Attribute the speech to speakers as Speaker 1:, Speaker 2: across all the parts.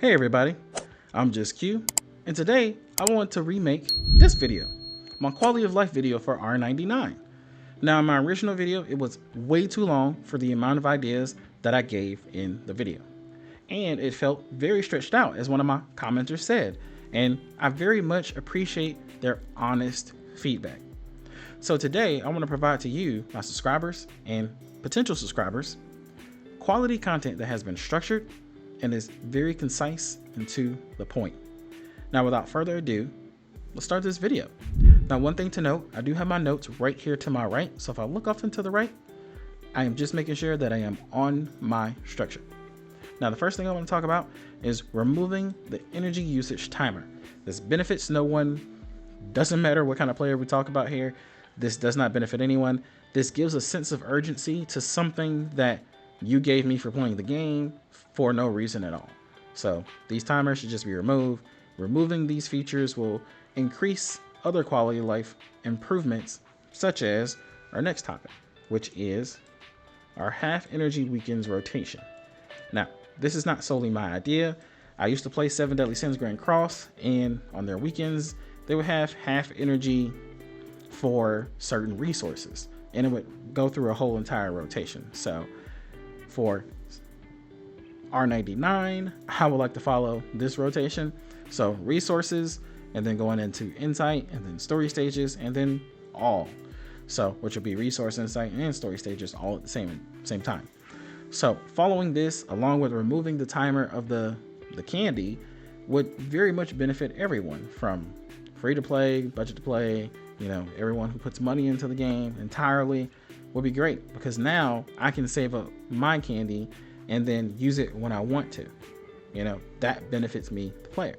Speaker 1: Hey everybody, I'm just Q, and today I want to remake this video, my quality of life video for R99. Now in my original video, it was way too long for the amount of ideas that I gave in the video. And it felt very stretched out, as one of my commenters said, and I very much appreciate their honest feedback. So today I want to provide to you, my subscribers and potential subscribers, quality content that has been structured and is very concise and to the point. Now, without further ado, let's start this video. Now, one thing to note, I do have my notes right here to my right. So if I look off and to the right, I am just making sure that I am on my structure. Now, the first thing I want to talk about is removing the energy usage timer. This benefits no one. Doesn't matter what kind of player we talk about here. This does not benefit anyone. This gives a sense of urgency to something that you gave me for playing the game for no reason at all. So these timers should just be removed. Removing these features will increase other quality of life improvements, such as our next topic, which is our half energy weekends rotation. Now, this is not solely my idea. I used to play 7 Deadly Sins Grand Cross, and on their weekends, they would have half energy for certain resources, and it would go through a whole entire rotation. So for R99, I would like to follow this rotation. So resources, and then going into insight, and then story stages, and then all. So which will be resource, insight, and story stages all at the same time. So following this, along with removing the timer of the candy, would very much benefit everyone, from free to play, budget to play, everyone who puts money into the game entirely would be great, because now I can save up my candy and then use it when I want to. That benefits me, the player.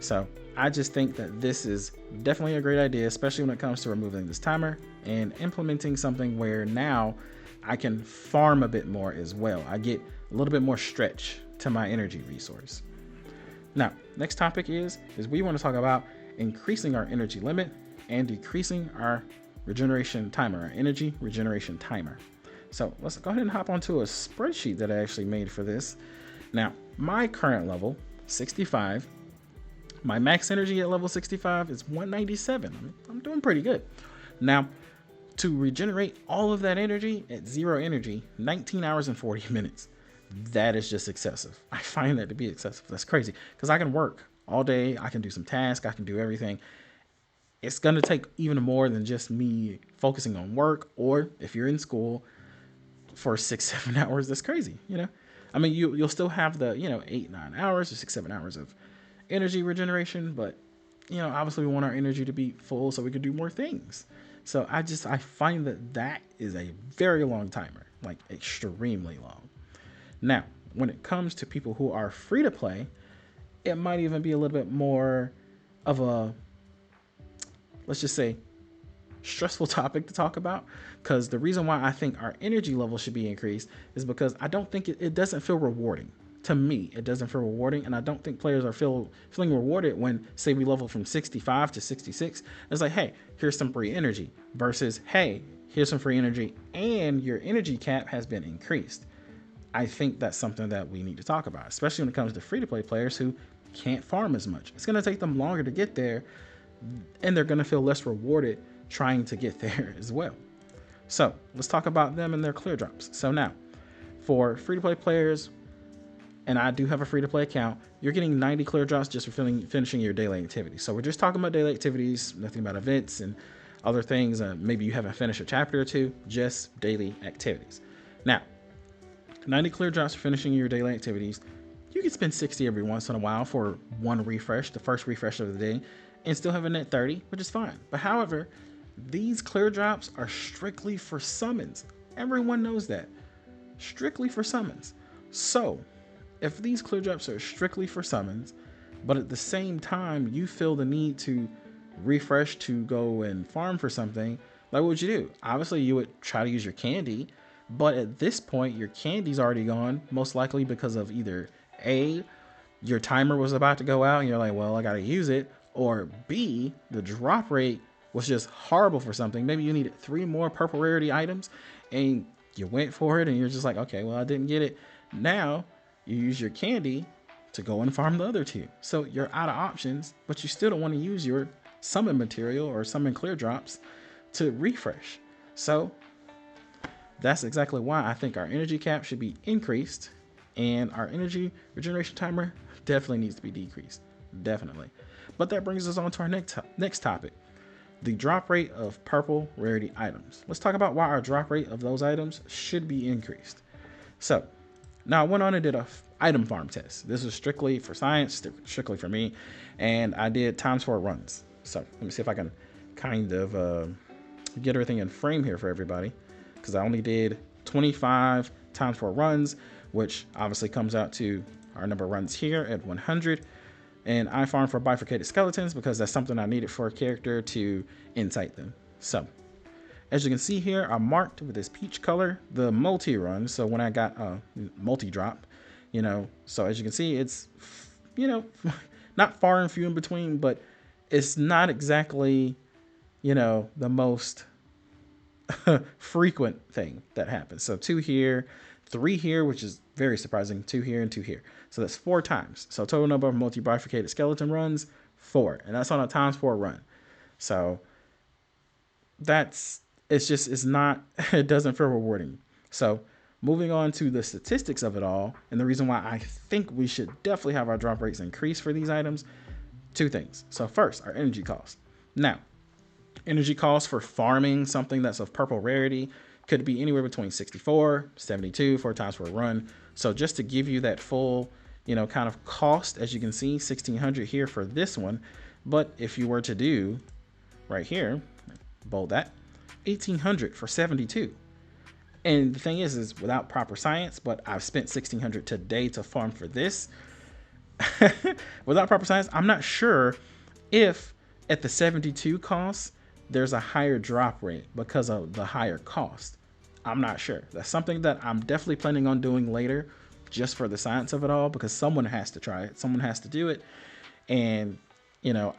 Speaker 1: So I just think that this is definitely a great idea, especially when it comes to removing this timer and implementing something where now I can farm a bit more as well. I get a little bit more stretch to my energy resource. Now, next topic is we want to talk about increasing our energy limit and decreasing our regeneration timer, our energy regeneration timer. So let's go ahead and hop onto a spreadsheet that I actually made for this. Now, my current level, 65, my max energy at level 65 is 197. I'm doing pretty good. Now, to regenerate all of that energy at 0 energy, 19 hours and 40 minutes. That is just excessive. I find that to be excessive. That's crazy, because I can work all day. I can do some tasks. I can do everything. It's going to take even more than just me focusing on work, or if you're in school for 6-7 hours, that's crazy. You'll still have the 8-9 hours or 6-7 hours of energy regeneration, but obviously we want our energy to be full so we can do more things. So I find that is a very long timer, like extremely long. Now, when it comes to people who are free to play, it might even be a little bit more of a, let's just say, stressful topic to talk about, because the reason why I think our energy level should be increased is because I don't think it doesn't feel rewarding. To me, it doesn't feel rewarding, and I don't think players are feeling rewarded when, say, we level from 65 to 66. It's like, hey, here's some free energy, versus, hey, here's some free energy and your energy cap has been increased. I think that's something that we need to talk about, especially when it comes to free-to-play players who can't farm as much. It's going to take them longer to get there, and they're going to feel less rewarded trying to get there as well. So let's talk about them and their clear drops. So now, for free-to-play players, and I do have a free-to-play account, you're getting 90 clear drops just for finishing your daily activities. So we're just talking about daily activities, nothing about events and other things. Maybe you haven't finished a chapter or two, just daily activities. Now, 90 clear drops for finishing your daily activities. You can spend 60 every once in a while for one refresh, the first refresh of the day, and still have a net 30, which is fine. But however, these clear drops are strictly for summons. Everyone knows that. Strictly for summons. So if these clear drops are strictly for summons, but at the same time you feel the need to refresh to go and farm for something, like what would you do? Obviously you would try to use your candy, but at this point your candy's already gone, most likely because of either A, your timer was about to go out and you're like, well, I gotta use it, or B, the drop rate was just horrible for something. Maybe you needed 3 more purple rarity items and you went for it and you're just like, okay, well, I didn't get it. Now you use your candy to go and farm the other two. So you're out of options, but you still don't want to use your summon material or summon clear drops to refresh. So that's exactly why I think our energy cap should be increased, and our energy regeneration timer definitely needs to be decreased. Definitely. But that brings us on to our next topic, the drop rate of purple rarity items. Let's talk about why our drop rate of those items should be increased. So now I went on and did a item farm test. This is strictly for science, strictly for me, and I did ×4 runs. So let me see if I can kind of get everything in frame here for everybody, because I only did 25 ×4 runs, which obviously comes out to our number of runs here at 100. And I farmed for bifurcated skeletons because that's something I needed for a character to incite them. So as you can see here, I marked with this peach color the multi run. So when I got a multi drop, so as you can see, it's, not far and few in between, but it's not exactly, the most frequent thing that happens. So 2 here, 3 here, which is very surprising, 2 here and 2 here. So that's 4 times. So total number of multi-bifurcated skeleton runs, 4. And that's on a ×4 run. So it's not, it doesn't feel rewarding. So moving on to the statistics of it all, and the reason why I think we should definitely have our drop rates increase for these items, 2 things. So first, our energy cost. Now, energy cost for farming something that's of purple rarity could be anywhere between 64, 72 for a ×4 run. So just to give you that full, kind of cost, as you can see, 1600 here for this one. But if you were to do right here, bold that, 1800 for 72. And the thing is without proper science, but I've spent 1600 today to farm for this. Without proper science, I'm not sure if at the 72 cost, there's a higher drop rate because of the higher cost. I'm not sure. That's something that I'm definitely planning on doing later, just for the science of it all, because someone has to try it. Someone has to do it. And,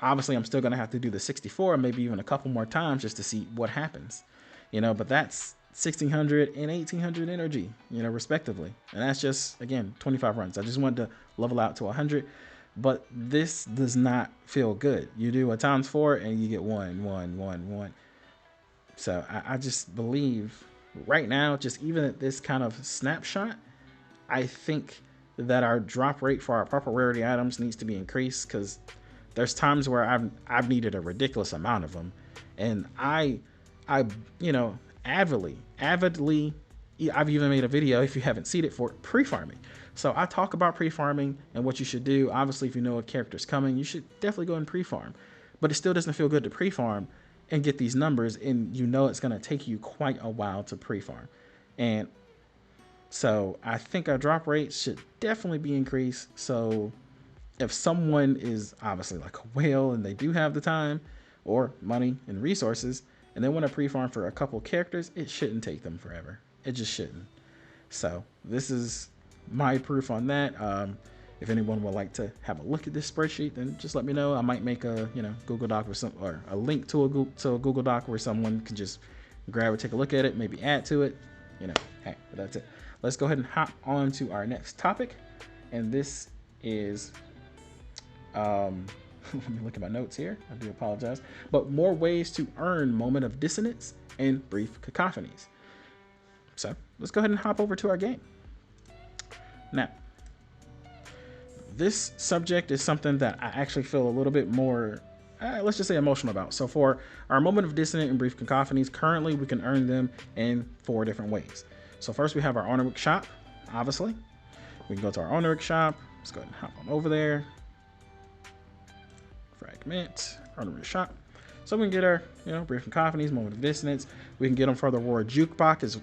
Speaker 1: obviously I'm still going to have to do the 64, maybe even a couple more times just to see what happens, but that's 1600 and 1800 energy, respectively. And that's just, again, 25 runs. I just wanted to level out to 100, but this does not feel good. You do a ×4 and you get 1, 1, 1, 1. So I just believe right now, just even at this kind of snapshot, I think that our drop rate for our purple rarity items needs to be increased, because there's times where I've needed a ridiculous amount of them, and I avidly, I've even made a video, if you haven't seen it, for pre-farming. So I talk about pre-farming and what you should do. Obviously, if you know a character's coming, you should definitely go and pre-farm, but it still doesn't feel good to pre-farm and get these numbers, and it's going to take you quite a while to pre-farm. And so I think our drop rates should definitely be increased. So if someone is obviously like a whale and they do have the time or money and resources, and they want to pre-farm for a couple characters, it shouldn't take them forever. It just shouldn't. So this is my proof on that. If anyone would like to have a look at this spreadsheet, then just let me know. I might make a Google Doc or a link to a Google Doc where someone can just grab it, take a look at it, maybe add to it. Hey, but that's it. Let's go ahead and hop on to our next topic, and this is let me look at my notes here. I do apologize, but more ways to earn moment of dissonance and brief cacophonies. So let's go ahead and hop over to our game. Now, this subject is something that I actually feel a little bit more, let's just say, emotional about. So for our moment of dissonance and brief cacophonies, currently we can earn them in 4 different ways. So first we have our honorific shop, obviously. We can go to our honorific shop. Let's go ahead and hop on over there. Fragment, honorific shop. So we can get our, brief cacophonies, moment of dissonance. We can get them for the roar jukebox as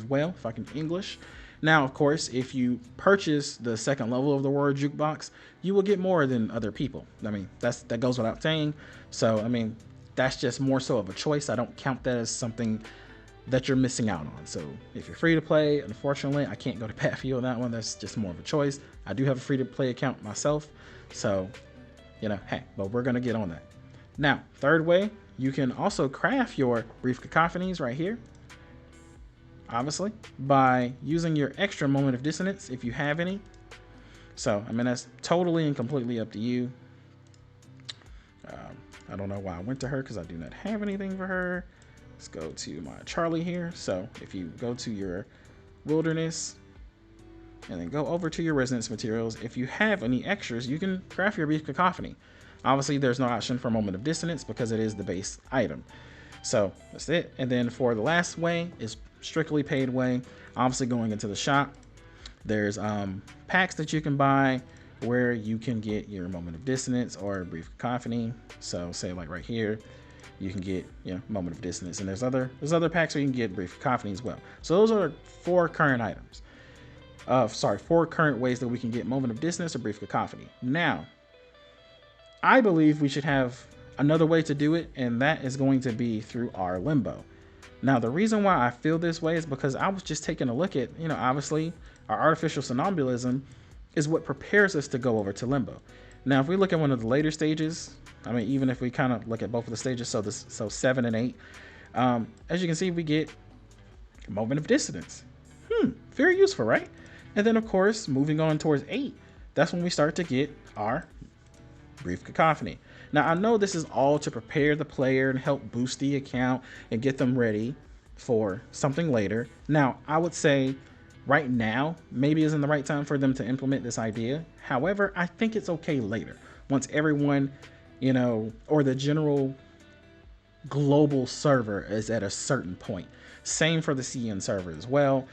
Speaker 1: well, if I can English. Now, of course, if you purchase the 2nd level of the roar jukebox, you will get more than other people. I mean, that goes without saying. So, I mean, that's just more so of a choice. I don't count that as something that you're missing out on. So if you're free to play, unfortunately, I can't go to bat for you on that one. That's just more of a choice. I do have a free to play account myself. So, hey, but we're going to get on that. Now, 3rd way, you can also craft your brief cacophonies right here, obviously, by using your extra moment of dissonance, if you have any, So, I mean, that's totally and completely up to you. I don't know why I went to her because I do not have anything for her. Let's go to my Charlie here. So if you go to your wilderness and then go over to your resonance materials, if you have any extras, you can craft your brief cacophony. Obviously, there's no option for moment of dissonance because it is the base item. So that's it. And then for the last way is strictly paid way. Obviously, going into the shop, there's packs that you can buy where you can get your moment of dissonance or brief cacophony. So say like right here, you can get, you know, moment of dissonance, and there's other packs where you can get brief cacophony as well. So those are 4 current items. 4 current ways that we can get moment of dissonance or brief cacophony. Now, I believe we should have another way to do it, and that is going to be through our limbo. Now, the reason why I feel this way is because I was just taking a look at, you know, obviously our artificial somnambulism is what prepares us to go over to limbo. Now, if we look at one of the later stages, I mean, even if we kind of look at both of the stages, so 7 and 8, as you can see, we get moment of dissonance. Very useful, right? And then, of course, moving on towards 8, that's when we start to get our brief cacophony. Now, I know this is all to prepare the player and help boost the account and get them ready for something later. Now, I would say right now maybe isn't the right time for them to implement this idea. However, I think it's okay later, once everyone, you know, or the general global server is at a certain point. Same for the CN server as well.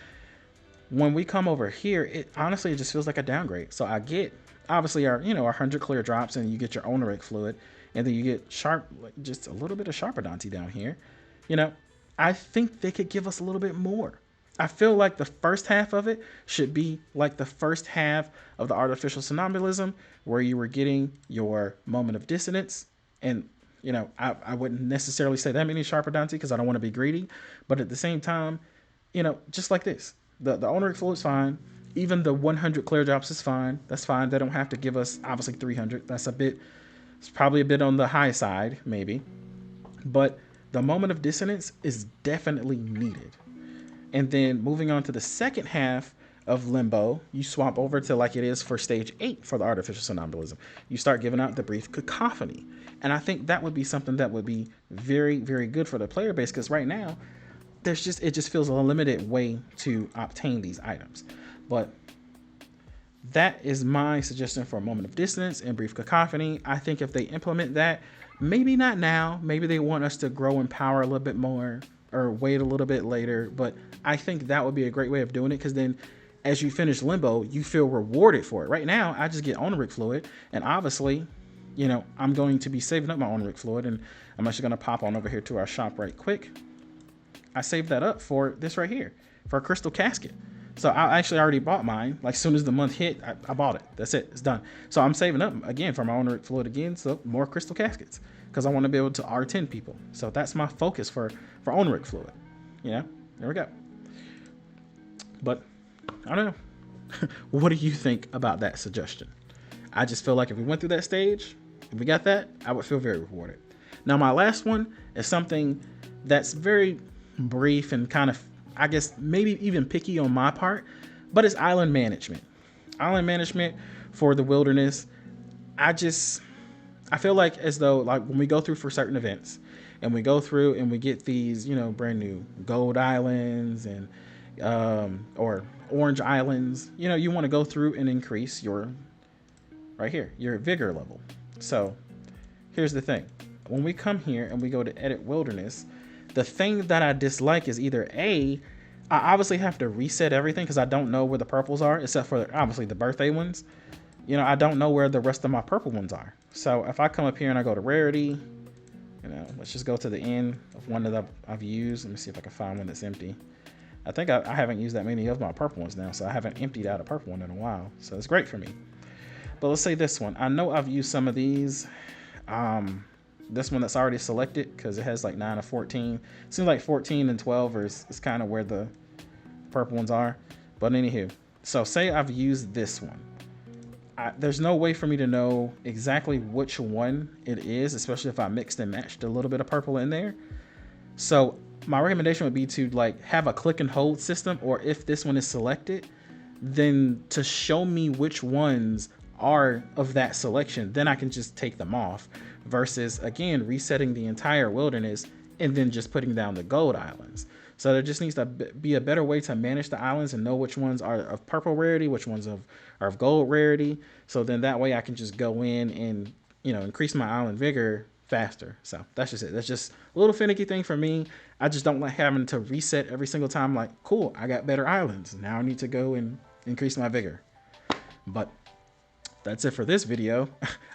Speaker 1: When we come over here, it honestly, it just feels like a downgrade. So I get obviously our, you know, our 100 clear drops, and you get your Oniric fluid, and then you get sharp, just a little bit of Sharpodonty down here. You know, I think they could give us a little bit more. I feel like the first half of it should be like the first half of the artificial somnambulism, where you were getting your moment of dissonance. And, you know, I wouldn't necessarily say that many Sharpodonty because I don't want to be greedy. But at the same time, you know, just like this, the Oniric fluid's fine. Even the 100 clear drops is fine. That's fine. They don't have to give us, obviously, 300. That's a bit, it's probably a bit on the high side, maybe. But the moment of dissonance is definitely needed. And then moving on to the second half of limbo, you swap over to like it is for stage 8 for the artificial somnambulism. You start giving out the brief cacophony. And I think that would be something that would be very, very good for the player base, because right now, it just feels a limited way to obtain these items. But that is my suggestion for a moment of dissonance and brief cacophony. I think if they implement that, maybe not now, maybe they want us to grow in power a little bit more or wait a little bit later, but I think that would be a great way of doing it, because then as you finish limbo, you feel rewarded for it. Right now, I just get Oniric fluid, and obviously, you know, I'm going to be saving up my Oniric fluid, and I'm actually going to pop on over here to our shop right quick. I saved that up for this right here, for a crystal casket. So I actually already bought mine. Like, as soon as the month hit, I bought it. That's it. It's done. So I'm saving up again for my Oniric fluid again. So more crystal caskets, because I want to be able to R10 people. So that's my focus for Oniric fluid. You know, there we go. But I don't know. What do you think about that suggestion? I just feel like if we went through that stage, if we got that, I would feel very rewarded. Now, my last one is something that's very brief and kind of, I guess, maybe even picky on my part, but it's island management. Island management for the wilderness. I feel like as though, like, when we go through for certain events and we go through and we get these, you know, brand new gold islands and or orange islands, you know, you want to go through and increase your, right here, your vigor level. So here's the thing. When we come here and we go to edit wilderness, the thing that I dislike is either I obviously have to reset everything because I don't know where the purples are, except for obviously the birthday ones. You know, I don't know where the rest of my purple ones are. So if I come up here and I go to Rarity, you know, let's just go to the end of one that I've used. Let me see if I can find one that's empty. I think I haven't used that many of my purple ones now, so I haven't emptied out a purple one in a while. So it's great for me. But let's say this one. I know I've used some of these. This one that's already selected because it has like 9 or 14. It seems like 14 and 12 is kind of where the purple ones are. But anywho, so say I've used this one. There's no way for me to know exactly which one it is, especially if I mixed and matched a little bit of purple in there. So my recommendation would be to like have a click and hold system, or if this one is selected, then to show me which ones are of that selection, then I can just take them off, versus again resetting the entire wilderness and then just putting down the gold islands. So there just needs to be a better way to manage the islands and know which ones are of purple rarity, which ones are of gold rarity. So then that way I can just go in and, you know, increase my island vigor faster. So that's just it. That's just a little finicky thing for me. I just don't like having to reset every single time. Like, cool, I got better islands. Now I need to go and increase my vigor. But that's it for this video.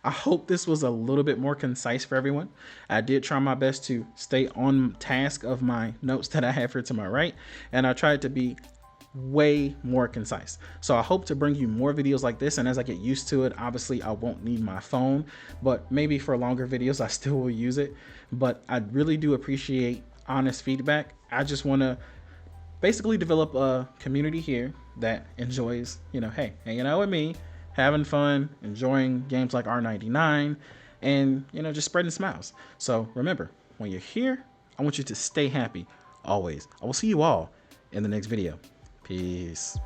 Speaker 1: I hope this was a little bit more concise for everyone. I did try my best to stay on task of my notes that I have here to my right, and I tried to be way more concise. So I hope to bring you more videos like this, and as I get used to it, obviously I won't need my phone, but maybe for longer videos I still will use it. But I really do appreciate honest feedback. I just want to basically develop a community here that enjoys, you know, hey, hanging out with me, having fun, enjoying games like R99, and, you know, just spreading smiles. So remember, when you're here, I want you to stay happy always. I will see you all in the next video. Peace.